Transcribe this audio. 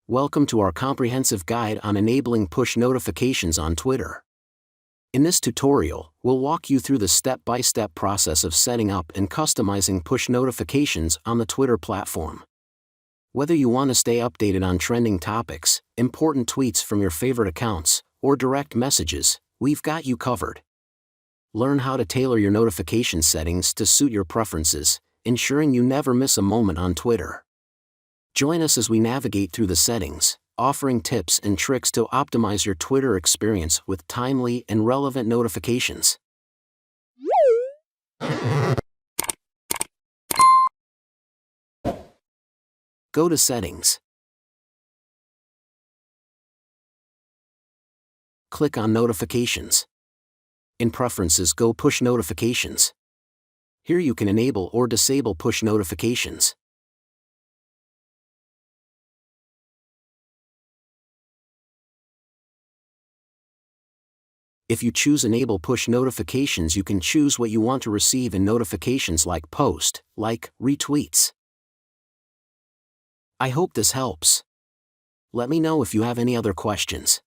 Welcome to our comprehensive guide on enabling push notifications on Twitter. In this tutorial, we'll walk you through the step-by-step process of setting up and customizing push notifications on the Twitter platform. Whether you want to stay updated on trending topics, important tweets from your favorite accounts, or direct messages, we've got you covered. Learn how to tailor your notification settings to suit your preferences, ensuring you never miss a moment on Twitter. Join us as we navigate through the settings, offering tips and tricks to optimize your Twitter experience with timely and relevant notifications. Go to Settings. Click on Notifications. In Preferences, go Push Notifications. Here you can enable or disable push notifications. If you choose Enable Push Notifications, you can choose what you want to receive in notifications like post, like, retweets. I hope this helps. Let me know if you have any other questions.